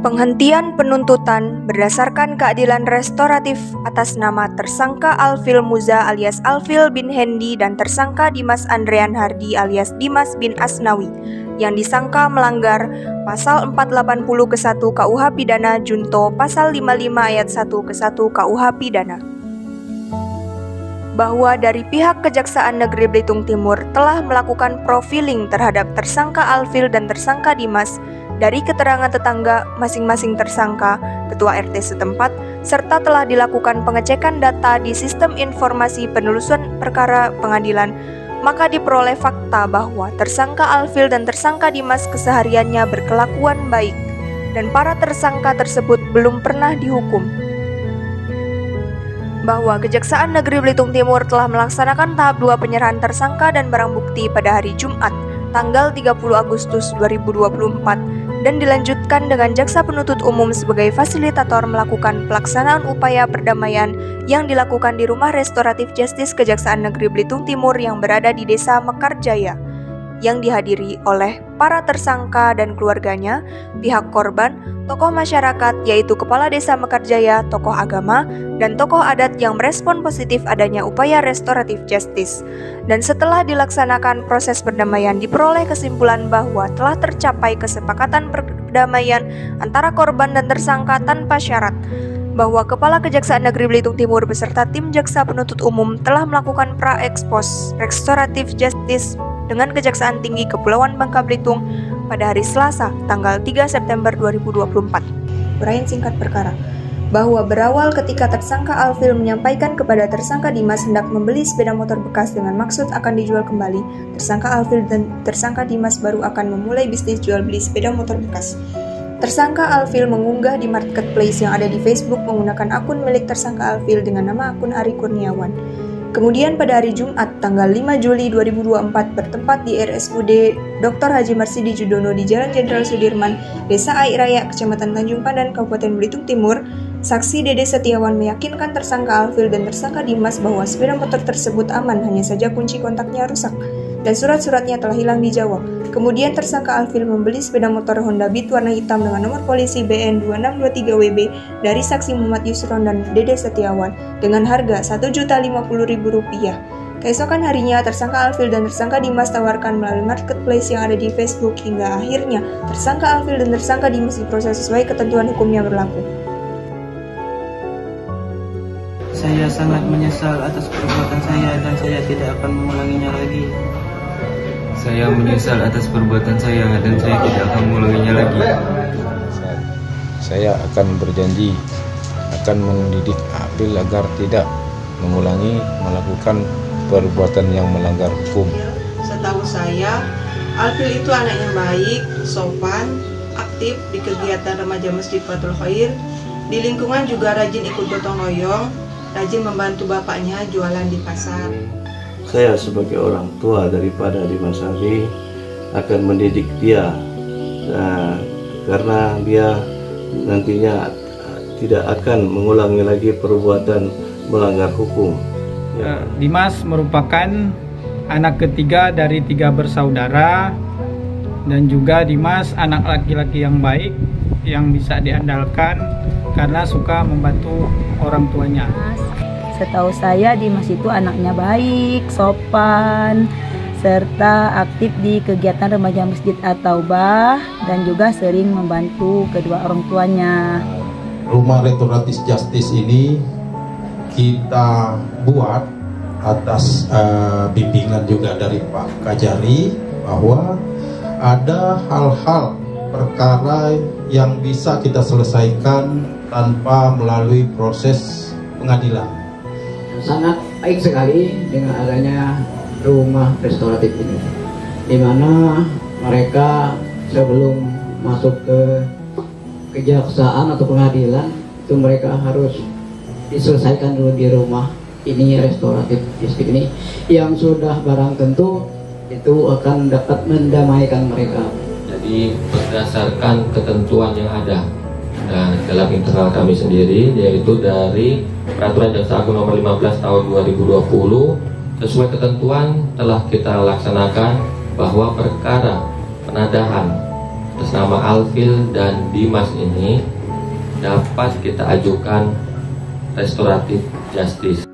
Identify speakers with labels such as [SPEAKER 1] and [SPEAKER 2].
[SPEAKER 1] Penghentian penuntutan berdasarkan keadilan restoratif atas nama tersangka Alfil Muza alias Alfil bin Hendi dan tersangka Dimas Andrean Hardi alias Dimas bin Asnawi yang disangka melanggar pasal 480 ke 1 KUH Pidana Junto pasal 55 ayat 1 ke 1 KUH Pidana. Bahwa dari pihak Kejaksaan Negeri Belitung Timur telah melakukan profiling terhadap tersangka Alfil dan tersangka Dimas dari keterangan tetangga masing-masing tersangka, ketua RT setempat, serta telah dilakukan pengecekan data di sistem informasi penelusuran perkara pengadilan, maka diperoleh fakta bahwa tersangka Alfil dan tersangka Dimas kesehariannya berkelakuan baik, dan para tersangka tersebut belum pernah dihukum. Bahwa Kejaksaan Negeri Belitung Timur telah melaksanakan tahap 2 penyerahan tersangka dan barang bukti pada hari Jumat, tanggal 30 Agustus 2024, dan dilanjutkan dengan Jaksa Penuntut Umum sebagai fasilitator melakukan pelaksanaan upaya perdamaian yang dilakukan di Rumah Restoratif Justice Kejaksaan Negeri Belitung Timur yang berada di Desa Mekarjaya, yang dihadiri oleh para tersangka dan keluarganya, pihak korban, tokoh masyarakat yaitu Kepala Desa Mekarjaya, tokoh agama, dan tokoh adat yang merespon positif adanya upaya restoratif justice. Dan setelah dilaksanakan proses perdamaian diperoleh kesimpulan bahwa telah tercapai kesepakatan perdamaian antara korban dan tersangka tanpa syarat, bahwa Kepala Kejaksaan Negeri Belitung Timur beserta tim Jaksa Penuntut Umum telah melakukan pra-ekspos restoratif justice dengan Kejaksaan Tinggi Kepulauan Bangka Belitung pada hari Selasa, tanggal 3 September 2024. Uraian singkat perkara, bahwa berawal ketika tersangka Alfil menyampaikan kepada tersangka Dimas hendak membeli sepeda motor bekas dengan maksud akan dijual kembali, tersangka Alfil dan tersangka Dimas baru akan memulai bisnis jual beli sepeda motor bekas. Tersangka Alfil mengunggah di marketplace yang ada di Facebook menggunakan akun milik tersangka Alfil dengan nama akun Ari Kurniawan. Kemudian pada hari Jumat, tanggal 5 Juli 2024 bertempat di RSUD Dr. Haji Marsidi Judono di Jalan Jenderal Sudirman, Desa Aik Raya, Kecamatan Tanjung Pandan, Kabupaten Belitung Timur, saksi Dede Setiawan meyakinkan tersangka Alfil dan tersangka Dimas bahwa sepeda motor tersebut aman, hanya saja kunci kontaknya rusak dan surat-suratnya telah hilang di Jawa. Kemudian tersangka Alfil membeli sepeda motor Honda Beat warna hitam dengan nomor polisi BN 2623WB dari saksi Muhammad Yusron dan Dede Setiawan dengan harga Rp1.050.000. Keesokan harinya, tersangka Alfil dan tersangka Dimas tawarkan melalui marketplace yang ada di Facebook hingga akhirnya tersangka Alfil dan tersangka Dimas diproses sesuai ketentuan hukum yang berlaku.
[SPEAKER 2] Saya sangat menyesal atas perbuatan saya dan saya tidak akan mengulanginya lagi.
[SPEAKER 3] Saya menyesal atas perbuatan saya dan saya tidak akan mengulanginya lagi.
[SPEAKER 4] Saya akan berjanji akan mendidik Alfil agar tidak mengulangi melakukan perbuatan yang melanggar hukum.
[SPEAKER 5] Setahu saya, Alfil itu anak yang baik, sopan, aktif di kegiatan remaja Masjid Fathul Khair. Di lingkungan juga rajin ikut gotong royong, rajin membantu bapaknya jualan di pasar.
[SPEAKER 6] Saya sebagai orang tua daripada Dimas Hardi akan mendidik dia karena dia nantinya tidak akan mengulangi lagi perbuatan melanggar hukum.
[SPEAKER 7] Dimas merupakan anak ketiga dari 3 bersaudara, dan juga Dimas anak laki-laki yang baik yang bisa diandalkan karena suka membantu orang tuanya.
[SPEAKER 8] Setahu saya Dimas itu anaknya baik, sopan, serta aktif di kegiatan remaja Masjid At-Taubah dan juga sering membantu kedua orang tuanya.
[SPEAKER 9] Rumah Restoratif Justice ini kita buat atas bimbingan juga dari Pak Kajari bahwa ada hal-hal perkara yang bisa kita selesaikan tanpa melalui proses pengadilan.
[SPEAKER 10] Sangat baik sekali dengan adanya rumah restoratif ini, di mana mereka sebelum masuk ke kejaksaan atau pengadilan itu mereka harus diselesaikan dulu di rumah ini restoratif justice ini, yang sudah barang tentu itu akan dapat mendamaikan mereka.
[SPEAKER 3] Jadi berdasarkan ketentuan yang ada dan dalam internal kami sendiri, yaitu dari Peraturan Jaksa Agung Nomor 15 Tahun 2020, sesuai ketentuan telah kita laksanakan bahwa perkara penadahan atas nama Alfil dan Dimas ini dapat kita ajukan restoratif justice.